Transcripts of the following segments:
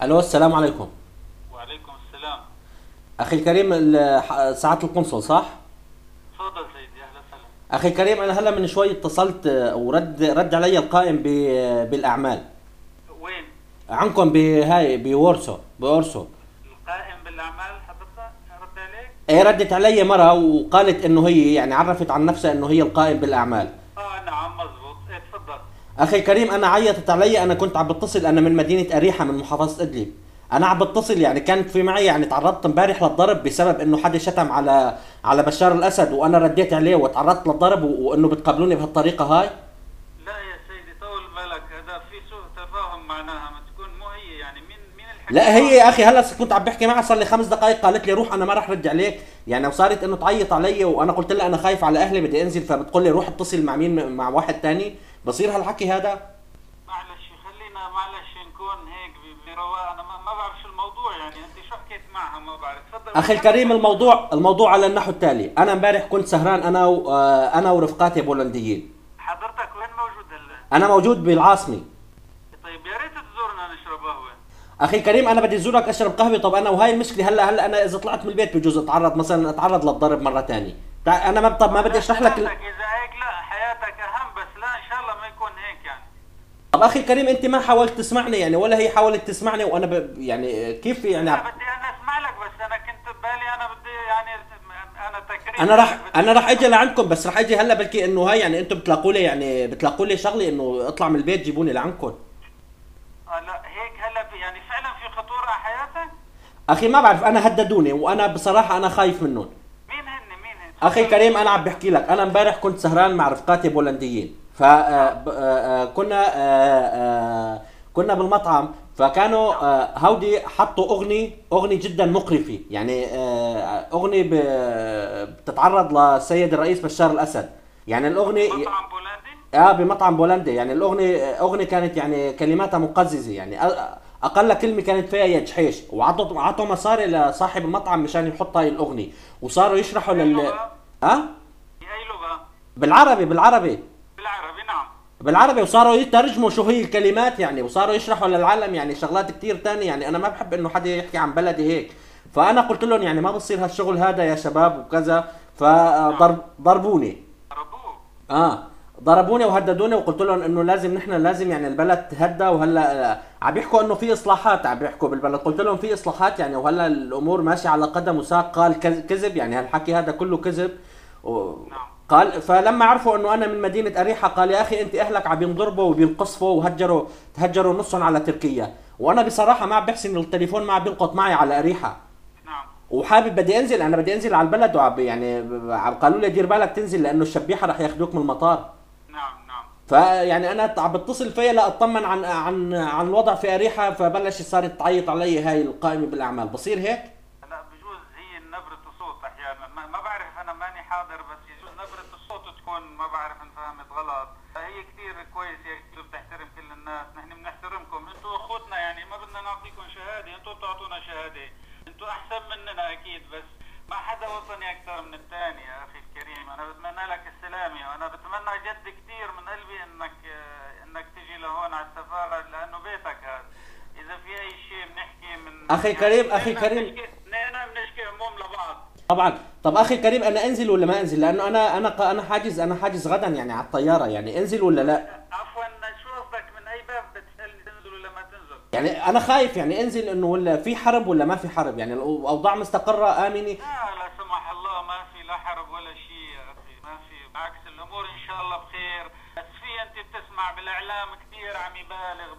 الو، السلام عليكم. وعليكم السلام. اخي الكريم، سعادة القنصل صح؟ تفضل سيدي، اهلا وسهلا. اخي الكريم، انا هلا من شوي اتصلت ورد علي القائم بالاعمال وين؟ عنكم بهاي بورسو. القائم بالاعمال حضرتك رد عليك؟ ايه، ردت علي مرة وقالت انه هي يعني عرفت عن نفسها انه هي القائم بالاعمال. نعم مزبوط، تفضل. اخي الكريم، انا عيطت علي، انا كنت عم بتصل، انا من مدينة اريحة من محافظة ادلب. انا عم بتصل، يعني كانت في معي، يعني تعرضت امبارح للضرب بسبب انه حدا شتم على بشار الاسد، وانا رديت عليه وتعرضت للضرب وانه بتقابلوني بهالطريقة هاي. لا يا سيدي، طول بالك، هذا في سوء تفاهم معناها، ما تكون مو هي يعني مين الحكي لا، هي معك؟ يا اخي هلا كنت عم بحكي معها صار لي 5 دقائق، قالت لي روح انا ما راح رد عليك، يعني وصارت انه تعيط علي، وانا قلت لها انا خايف على اهلي بدي انزل، فبتقول لي روح اتصل مع مين، مع واحد تاني. بصير هالحكي هذا؟ معلش خلينا، معلش نكون هيك برواق، انا ما بعرف شو الموضوع، يعني انت شو حكيت معها ما بعرف. تفضل. اخي الكريم، الموضوع على النحو التالي. انا امبارح كنت سهران انا ورفقاتي بولنديين. حضرتك وين موجود هلا؟ انا موجود بالعاصمه. طيب يا ريت تزورنا نشرب قهوه. اخي الكريم، انا بدي ازورك اشرب قهوه. طب انا وهاي المشكله، هلا انا اذا طلعت من البيت بجوز اتعرض للضرب مره ثانيه. انا ما بدي اشرح لك حياتك اذا هيك، لا حياتك اهم، بس لا ان شاء الله ما يكون هيك يعني. طب اخي الكريم، انت ما حاولت تسمعني يعني، ولا هي حاولت تسمعني، وانا يعني كيف يعني لا بدي انا اسمع لك، بس انا كنت ببالي انا بدي يعني انا تكريم انا راح بدي انا راح اجي أسمع. لعندكم، بس راح اجي هلا بلكي انه هاي يعني انتم بتلاقوا لي شغله انه اطلع من البيت جيبوني لعندكم. لا هيك هلا يعني فعلا في خطوره على حياتك. اخي ما بعرف، انا هددوني، وانا بصراحه انا خايف منهم. مين هن اخي تفضل. الكريم، انا عم بحكي لك، انا امبارح كنت سهران مع رفقاتي بولنديين، ف كنا بالمطعم، فكانوا هودي حطوا اغنيه جدا مقرفه، يعني بتتعرض للسيد الرئيس بشار الاسد، يعني الاغنيه. مطعم بولندي. بمطعم بولندي، يعني اغنيه كانت يعني كلماتها مقززه، يعني اقل كلمه كانت فيها يجحيش، وعطوا مصاري لصاحب المطعم مشان يحط هاي الاغنيه، وصاروا يشرحوا باي لغه؟ ها. باي لغه؟ بالعربي. بالعربي نعم. بالعربي، وصاروا يترجموا شو هي الكلمات يعني، وصاروا يشرحوا للعالم يعني شغلات كتير تانية، يعني انا ما بحب انه حدا يحكي عن بلدي هيك. فانا قلت لهم يعني ما بصير هالشغل هذا يا شباب وكذا، نعم. ضربوني. ضربوه. اه ضربوني وهددوني، وقلت لهم انه لازم يعني البلد تهدى، وهلا عم يحكوا انه في اصلاحات، عم يحكوا بالبلد، قلت لهم في اصلاحات يعني، وهلا الامور ماشيه على قدم وساق. قال كذب، يعني هالحكي هذا كله كذب. نعم. قال، فلما عرفوا انه انا من مدينه اريحه، قال يا اخي انت اهلك عم ينضربوا وبينقصفوا، تهجروا نصهم على تركيا، وانا بصراحه ما عم بحسن التليفون، ما عم بيلقط معي على اريحه، نعم. وحابب بدي انزل، انا بدي انزل على البلد، يعني قالوا لي دير بالك تنزل لانه الشبيحه رح ياخذوك من المطار. نعم. فيعني انا عم بتصل فيا لاطمن عن الوضع في اريحه، فبلش صارت تعيط علي هاي القائمه بالاعمال. بصير هيك؟ لا بجوز هي نبرة الصوت احيانا، ما بعرف، انا ماني حاضر، بس يجوز نبرة الصوت تكون ما بعرف ان فهمت غلط. هي كثير كويسة، هي كثير بتحترم كل الناس، نحن بنحترمكم، انتوا اخوتنا يعني، ما بدنا نعطيكم شهادة، انتوا بتعطونا شهادة، انتوا احسن مننا اكيد، بس ما حدا وطني اكثر من الثاني يا اخي الكريم. انا بتمنى لك السلامة، وانا بتمنى جد كثير من قلبي انك تجي لهون على السفارة، لانه بيتك هذا. اذا في اي شيء بنحكي من اخي كريم. اثنين بنشكي هموم لبعض. طبعا. طب اخي كريم، انا انزل ولا ما انزل؟ لانه انا حاجز غدا يعني على الطياره، يعني انزل ولا لا؟ عفوا، شو قصدك، من اي باب بتسالني تنزل ولا ما تنزل؟ يعني انا خايف يعني انزل، انه ولا في حرب ولا ما في حرب، يعني الاوضاع مستقره امنه. لا سمح الله، ما في لا حرب ولا شيء يا اخي، ما في، بالعكس الامور ان شاء الله بخير. بس في انت بتسمع بالاعلام كثير عم يبالغ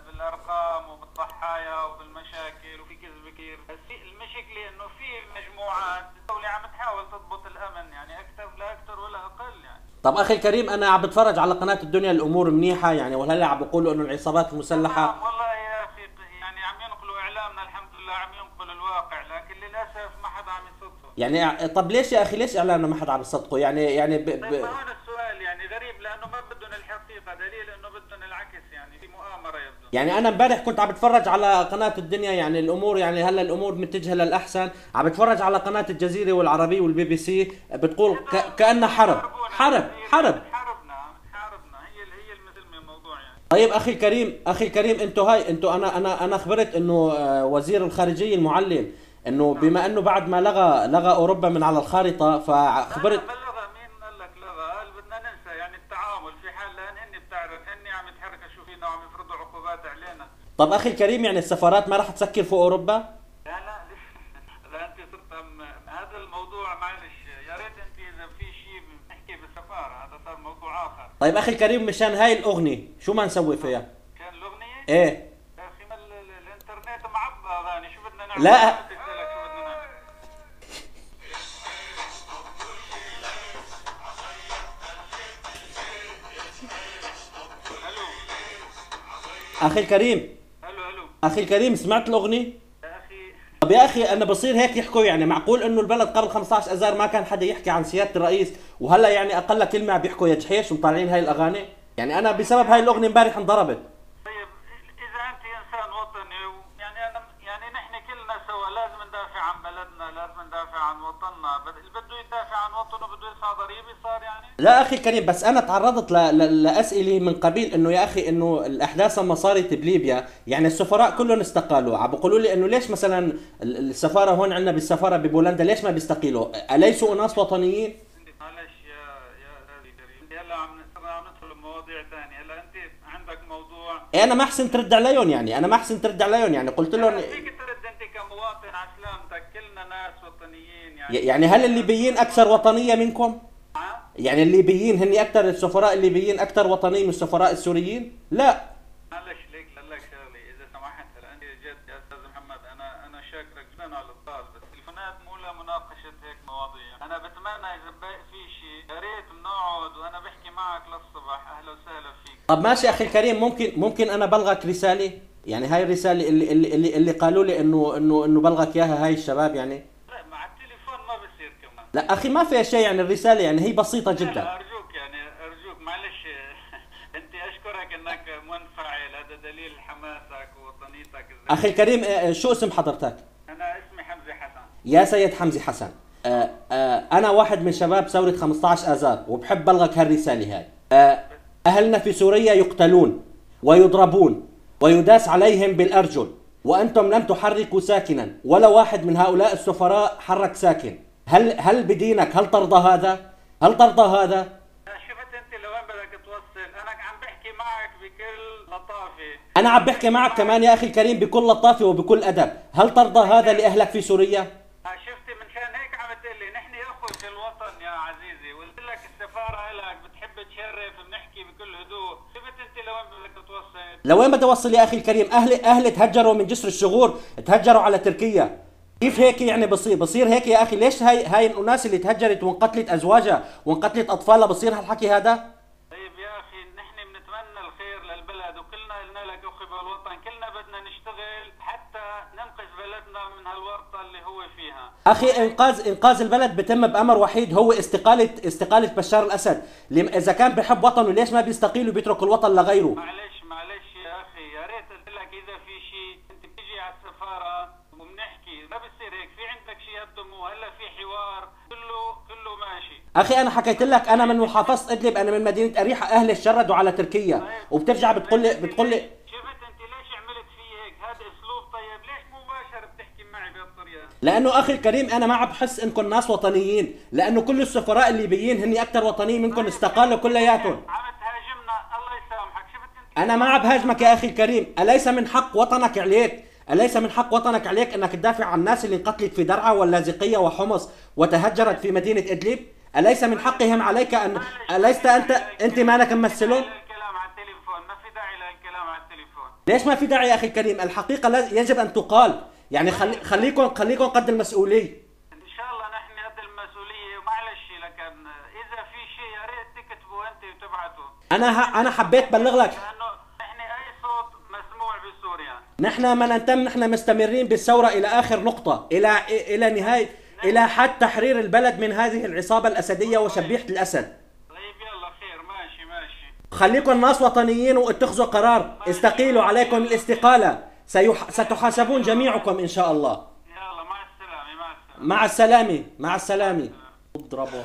بالارقام وبالضحايا وبالمشاكل، وفي كذب كثير، بس في المشكله انه في مجموعات الدوله عم تحاول تضبط الامن، يعني اكثر لا اكثر ولا اقل يعني. طب اخي الكريم، انا عم بتفرج على قناه الدنيا، الامور منيحه يعني، وهلا عم بيقولوا انه العصابات المسلحه. تمام والله يا اخي، يعني عم ينقلوا اعلامنا الحمد لله، عم ينقلوا الواقع، لكن للاسف ما حدا عم يصدقه. يعني طب ليش يا اخي، ليش اعلامنا ما حدا عم يصدقه يعني طيب ما هون السؤال يعني غريب، لانه ما بدهم الحقيقه، دليل انه بدهم العكس، يعني في مؤامره يبدو. يعني انا امبارح كنت عم بتفرج على قناه الدنيا، يعني الامور يعني هلا الامور متجهه للاحسن، عم بتفرج على قناه الجزيره والعربيه والبي بي سي، بتقول كانها حرب. حاربنا، حرب. حاربنا، هي المسلمه الموضوع يعني. طيب اخي الكريم، انتوا انا خبرت انه وزير الخارجيه المعلم انه نعم. بما انه بعد ما لغى اوروبا من على الخارطه لا لا، فخبرت. ما لغى، مين قال لك لغى؟ قال بدنا ننسى يعني التعامل في حال، لان هن بتعرف هن عم يتحركوا فينا وعم يفرضوا عقوبات علينا. طب اخي الكريم، يعني السفارات ما راح تسكر فوق اوروبا؟ لا لا لا، انت صرت هذا الموضوع معلش، يا ريت انت اذا في شيء بنحكي بالسفاره، هذا صار موضوع اخر. طيب اخي الكريم، مشان هاي الاغنيه شو ما نسوي فيها؟ كان الاغنيه؟ ايه. يا اخي ما الانترنت معبى اغاني، شو بدنا نعمل؟ لا. بدي اسالك شو بدنا نعمل. الو اخي الكريم، الو اخي الكريم، سمعت الاغنيه؟ يا اخي. طب يا اخي، انا بصير هيك يحكوا؟ يعني معقول انه البلد قبل 15 اذار ما كان حدا يحكي عن سياده الرئيس، وهلا يعني اقل كلمه عم بيحكوا يا جحيش ومطالعين هاي الاغاني؟ يعني انا بسبب هاي الاغنيه امبارح انضربت. طيب اذا انت انسان وطني يعني انا يعني نحن كلنا سوا لازم ندافع عن بلدنا، لازم ندافع عن وطننا، اللي بده يدافع عن وطنه بده يدفع ضريبه، صار يعني. لا اخي الكريم، بس انا تعرضت لاسئله من قبيل انه يا اخي انه الاحداث لما صارت بليبيا، يعني السفراء كلهم استقالوا، عم بيقولوا لي انه ليش مثلا السفاره هون عندنا بالسفاره ببولندا ليش ما بيستقيلوا؟ اليسوا اناس وطنيين؟ معلش يا غالي كريم، هلا عم ندخل بمواضيع ثانيه، هلا انت عندك موضوع. إيه، انا ما احسن ترد عليهم، يعني انا ما احسن ترد عليهم، يعني قلت لهم. فيك ترد انت كمواطن على سلامتك، كلنا ناس وطنيين يعني. يعني هل الليبيين اكثر وطنيه منكم؟ يعني الليبيين هن اكثر، السفراء الليبيين اكثر وطنيه من السفراء السوريين؟ لا. معلش ليك لك شغلي اذا سمحت، هلا انت جد يا استاذ محمد، انا شاكرك جدا على الاتصال، بس التليفونات مو لمناقشه هيك مواضيع، انا بتمنى اذا باقي في شيء يا ريت بنقعد وانا بحكي معك للصبح، اهلا وسهلا فيك. طب ماشي اخي الكريم، ممكن انا بلغك رساله، يعني هاي الرساله اللي قالوا لي انه بلغك اياها هاي الشباب يعني. لا مع التليفون ما بصير كمان. لا اخي، ما فيها شيء، يعني الرساله يعني هي بسيطه لا جدا. ارجوك يعني ارجوك معلش انت اشكرك انك منفعل، هذا دليل حماسك ووطنيتك. اخي الكريم، شو اسم حضرتك؟ انا اسمي حمزه حسن. يا سيد حمزه حسن، انا واحد من شباب ثوره 15 اذار، وبحب بلغك هالرساله هاي. اهلنا في سوريا يقتلون ويضربون ويداس عليهم بالارجل، وانتم لم تحركوا ساكنا، ولا واحد من هؤلاء السفراء حرك ساكن. هل بدينك؟ هل ترضى هذا؟ هل ترضى هذا؟ شفت انت لوين بدك توصل؟ انا عم بحكي معك بكل لطافه. انا عم بحكي معك كمان يا اخي الكريم بكل لطافه وبكل ادب. هل ترضى هذا لاهلك في سوريا؟ شفتي منشان هيك عم تقول لي نحن اخوه في الوطن يا عزيزي، وقلت لك السفاره لك بتحب تشرف، بنحكي بكل هدوء، شفت انت لوين بدك توصل؟ لوين بدي اوصل يا اخي الكريم؟ اهلي تهجروا من جسر الشغور، تهجروا على تركيا. كيف هيك يعني بصير هيك يا اخي؟ ليش هاي الناس اللي تهجرت وانقتلت ازواجها وانقتلت اطفالها بصير هالحكي هذا؟ طيب يا اخي نحن بنتمنى الخير للبلد، وكلنا قلنا لك اخي بالوطن، كلنا بدنا نشتغل حتى ننقذ بلدنا من هالورطه اللي هو فيها. اخي، انقاذ البلد بتم بامر وحيد، هو استقاله بشار الاسد. اذا كان بحب وطنه ليش ما بيستقيل وبيترك الوطن لغيره؟ معلش يا اخي، يا ريت قلت لك اذا في شيء انت بتيجي على السفاره وبنحكي، ما بصير هيك، في عندك شيء يقدمه، هلا في حوار كله ماشي. اخي، انا حكيت لك انا من محافظه ادلب، انا من مدينه اريحه، اهلي شردوا على تركيا، وبترجع بتقول لي شفت انت ليش عملت في هيك؟ هذا اسلوب طيب، ليش مباشر بتحكي معي بهالطريقه؟ لانه اخي الكريم انا ما عم بحس انكم ناس وطنيين، لانه كل السفراء الليبيين هن اكثر وطنيين منكم، استقالوا كلياتهم. عم تهاجمنا، الله يسامحك، شفت انت. انا ما عم بهاجمك يا اخي الكريم، اليس من حق وطنك عليك؟ اليس من حق وطنك عليك انك تدافع عن الناس اللي انقتلت في درعا واللاذقيه وحمص وتهجرت في مدينه ادلب؟ اليس من حقهم عليك ان اليست انت مالك ممثلهم؟ الكلام على التليفون، ما في داعي للكلام على التليفون. ليش ما في داعي يا اخي الكريم؟ الحقيقه يجب ان تقال، يعني خليكم قد المسؤوليه. ان شاء الله نحن قد المسؤوليه، ومعلش لكن اذا في شيء يا ريت تكتبوا انت وتبعتوا. انا حبيت بلغ لك، لانه نحن اي صوت مسموع بسوريا. نحن مستمرين بالثوره الى اخر نقطه، الى نهايه، الى حد تحرير البلد من هذه العصابه الاسديه وشبيحه الاسد. طيب يلا خير، ماشي. خليكم ناس وطنيين واتخذوا قرار، استقيلوا، عليكم الاستقاله، ستحاسبون جميعكم ان شاء الله. يلا مع السلامه. مع السلامه. اضربوا.